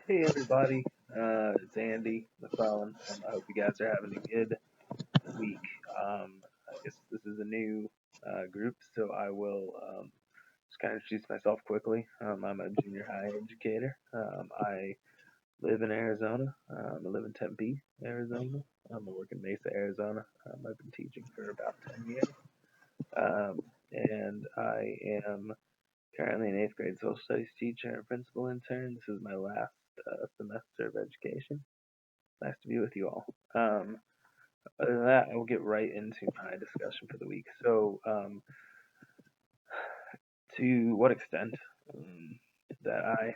Hey everybody, it's Andy McClellan. I hope you guys are having a good week. I guess this is a new group, so I will just kind of introduce myself quickly. I'm a junior high educator. I live in Arizona. I live in Tempe, Arizona. I work in Mesa, Arizona. I've been teaching for about 10 years, um, and I am currently an eighth grade social studies teacher and principal intern. This is my last semester of education. Nice to be with you all. Other than that, I will get right into my discussion for the week. So, to what extent that I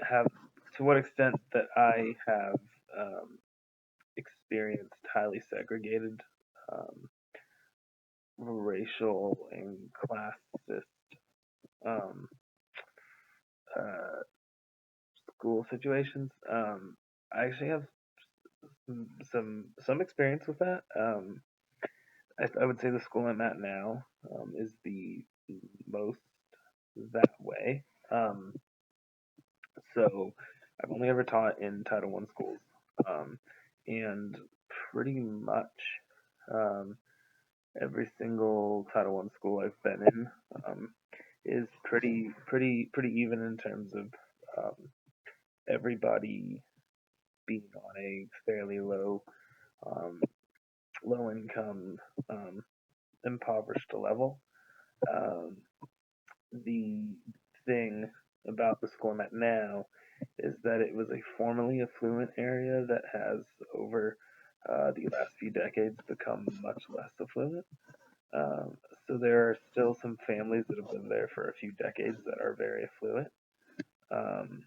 have to what extent that I have experienced highly segregated um, racial and classist um, uh, school situations. I actually have some experience with that. I would say the school I'm at now is the most that way. Um, so I've only ever taught in Title One schools, um, and pretty much um, every single Title One school I've been in is pretty even in terms of um, everybody being on a fairly um, low income, um, impoverished level. Um, the thing about the school I'm at now is that it was a formerly affluent area that has, over the last few decades, become much less affluent. Um, so there are still some families that have lived there for a few decades that are very affluent um,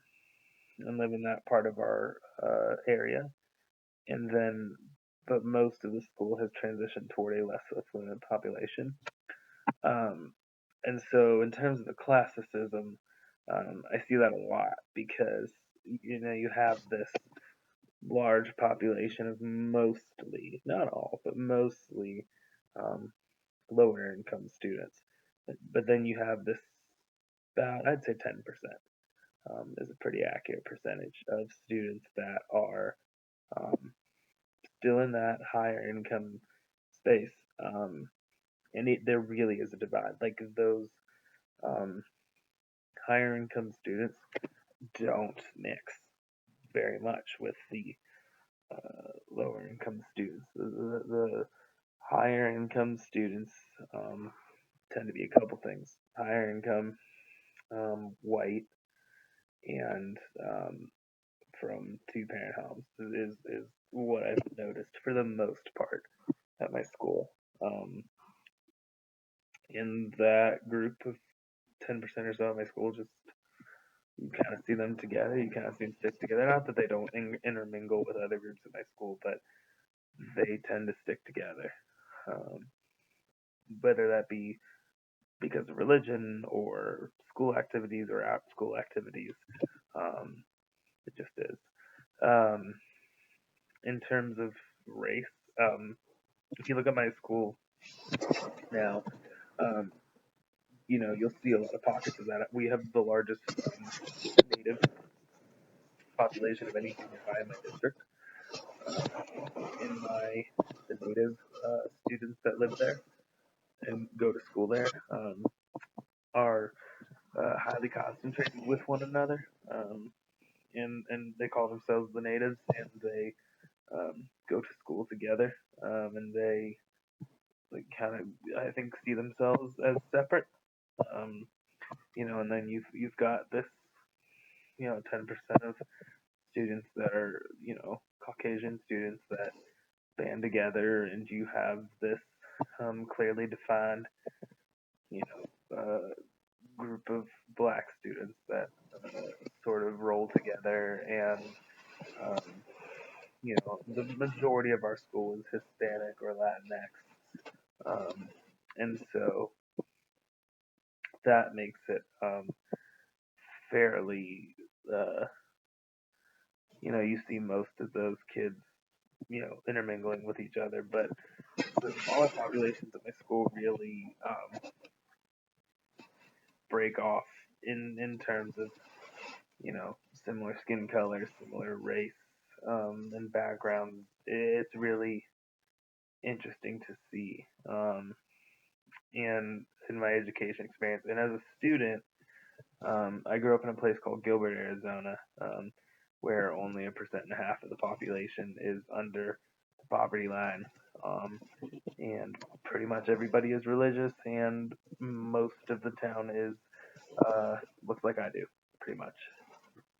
and live in that part of our area. And then, but most of the school has transitioned toward a less affluent population. Um, and so, in terms of the classicism, I see that a lot because you have this large population of mostly, not all, but mostly um, lower income students. But then you have this about, I'd say 10% is a pretty accurate percentage of students that are um, still in that higher income space. And there really is a divide. Like those um, higher income students don't mix very much with the lower income students. The higher income students tend to be a couple things: higher income, white, and from two parent homes is what I've noticed for the most part at my school. Um, in that group of 10% or so at my school, just you kind of see them together. You kind of see them stick together. Not that they don't intermingle with other groups at my school, but they tend to stick together. Um, whether that be because of religion or school activities or out school activities, um, it just is. Um, in terms of race, if you look at my school now, um, you'll see a lot of pockets of that. We have the largest native population of any junior high in my district. In the native students that live there and go to school there are highly concentrated with one another, and they call themselves the natives, and they go to school together, and they like kind of I think see themselves as separate, um, and then you've got this 10% of students that are Caucasian students that band together, and you have this clearly defined you group of black students that sort of roll together, and the majority of our school is Hispanic or Latinx, and so that makes it fairly, uh, you see most of those kids intermingling with each other. But the smaller populations at my school really break off in terms of similar skin color, similar race, and background. It's really interesting to see. And in my education experience, and as a student, I grew up in a place called Gilbert, Arizona, where only 1.5% of the population is under the poverty line. And pretty much everybody is religious, and most of the town is looks like I do, pretty much.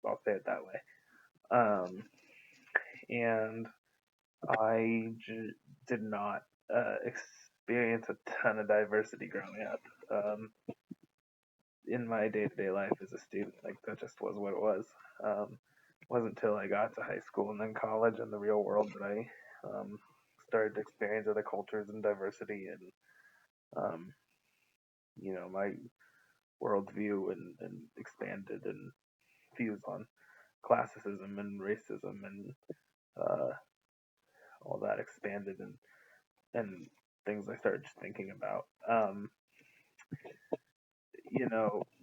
I'll say it that way. And did not experience a ton of diversity growing up. In my day-to-day life as a student, like that just was what it was. It wasn't until I got to high school and then college and the real world that I started to experience other cultures and diversity, and my worldview and expanded, and views on classicism and racism and uh, all that expanded, and things I started thinking about.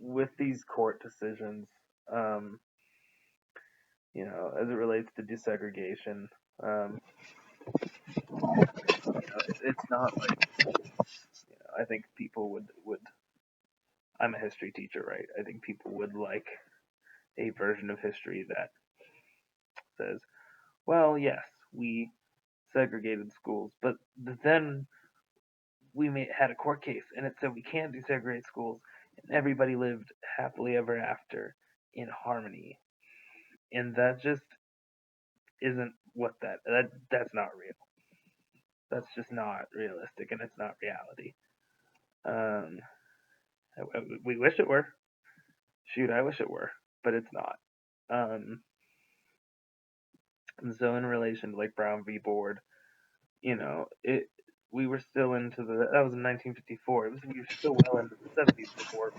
With these court decisions, um, as it relates to desegregation, it's not like I think people would. I'm a history teacher, right? I think people would like a version of history that says, well, yes, we segregated schools, but then had a court case and it said we can't desegregate schools, and everybody lived happily ever after in harmony, and that just isn't what that's not real. That's just not realistic, and it's not reality. Um, we wish it were. Shoot, I wish it were, but it's not. Um, and so in relation to like Brown v. Board, it we were still into that was in 1954. We were still well into the 70s before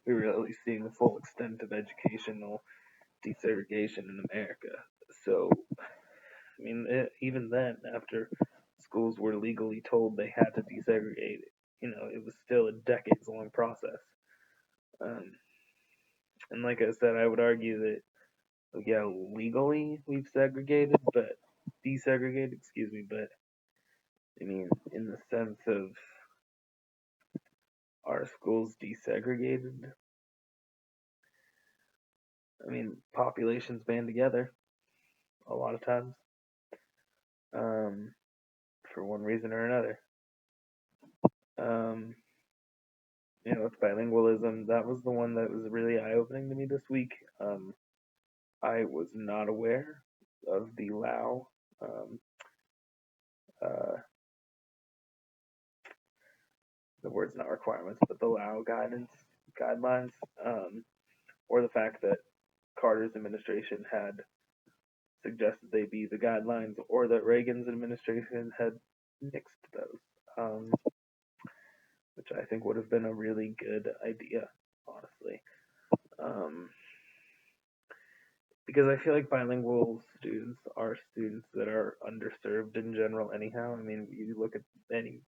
we were really seeing the full extent of educational desegregation in America. So, I mean, even then, after schools were legally told they had to desegregate, it was still a decades-long process. Um, and like I said, I would argue that, yeah, legally we've segregated, but desegregated, excuse me, but I mean, in the sense of our schools desegregated, I mean, populations band together a lot of times, um, for one reason or another. Um, with bilingualism, that was the one that was really eye-opening to me this week. I was not aware of the Lao, um, uh, the word's not requirements, but the Lao guidelines, or the fact that Carter's administration had suggested they be the guidelines, or that Reagan's administration had nixed those, which I think would have been a really good idea, honestly. Um, because I feel like bilingual students are students that are underserved in general anyhow. I mean, you look at any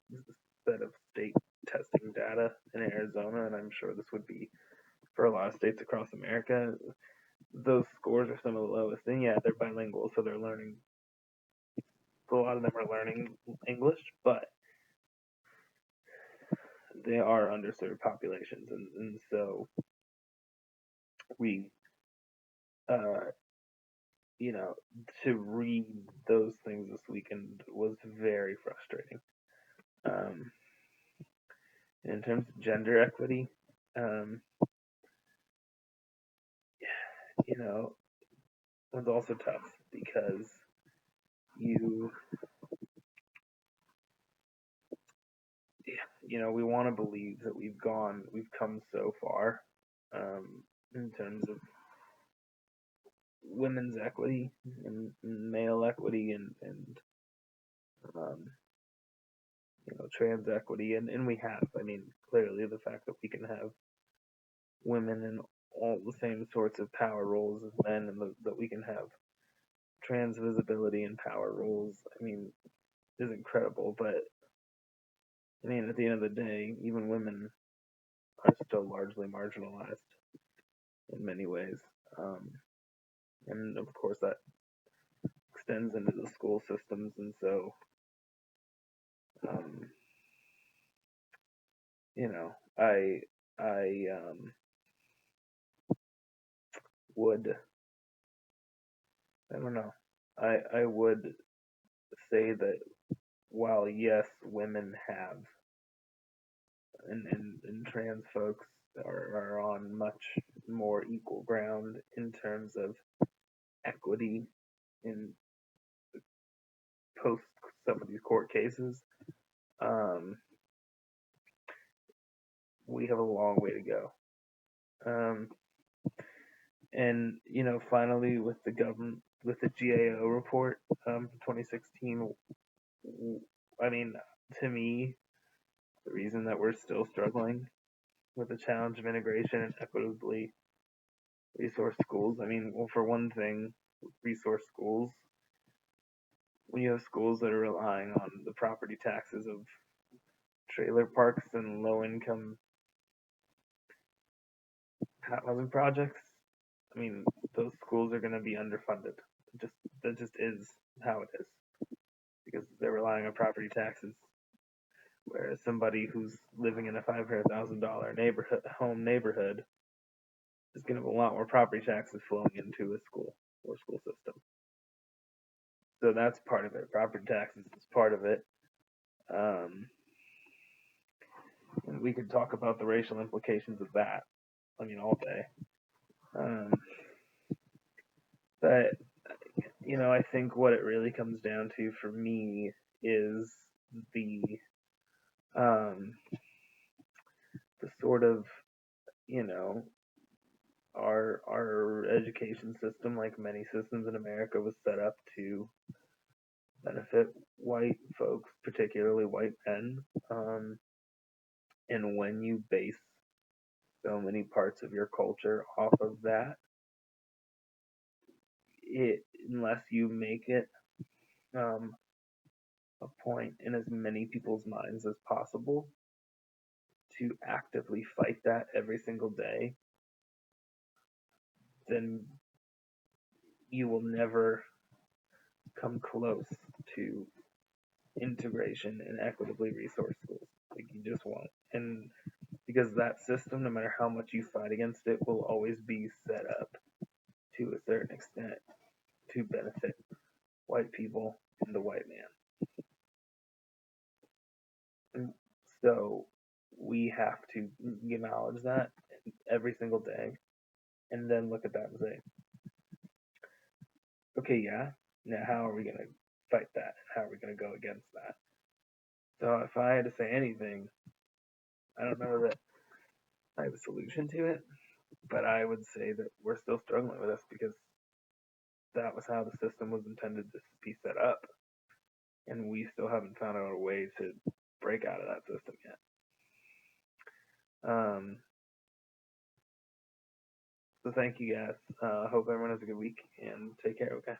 set of state testing data in Arizona, and I'm sure this would be for a lot of states across America, those scores are some of the lowest. And yeah, they're bilingual, so they're learning, so a lot of them are learning English, but they are underserved populations, and so we, uh, to read those things this weekend was very frustrating. Um, in terms of gender equity, um, you know, was also tough because you, we want to believe that we've come so far, in terms of women's equity and male equity and um, trans equity, and we have. I mean, clearly the fact that we can have women in all the same sorts of power roles as men, and that we can have trans visibility and power rules, I mean, is incredible. But I mean, at the end of the day, even women are still largely marginalized in many ways. Um, and of course, that extends into the school systems. And so, um, you know, I would, I don't know, I would say that while yes, women have and trans folks are on much more equal ground in terms of equity in post some of these court cases. Um, we have a long way to go. Um, and finally, with the government, with the GAO report, 2016. I mean, to me, the reason that we're still struggling with the challenge of integration and equitably resource schools. I mean, well, for one thing, resource schools, when you have schools that are relying on the property taxes of trailer parks and low income housing projects, I mean, those schools are going to be underfunded. That just is how it is because they're relying on property taxes. Whereas somebody who's living in a $500,000 neighborhood is going to have a lot more property taxes flowing into a school or school system. So that's part of it. Property taxes is part of it. And we could talk about the racial implications of that. I mean, all day. But I think what it really comes down to for me is the um, the sort of our education system, like many systems in America, was set up to benefit white folks, particularly white men. And when you base so many parts of your culture off of that, unless you make it a point in as many people's minds as possible to actively fight that every single day, then you will never come close to integration and equitably resourced schools. Like, you just won't. And because that system, no matter how much you fight against it, will always be set up to a certain extent to benefit white people and the white man. And so we have to acknowledge that every single day and then look at that and say, okay, yeah, now how are we going to fight that? How are we going to go against that? So if I had to say anything, I don't know that I have a solution to it, but I would say that we're still struggling with this because that was how the system was intended to be set up, and we still haven't found out a way to break out of that system yet. So thank you guys. I hope everyone has a good week and take care. Okay.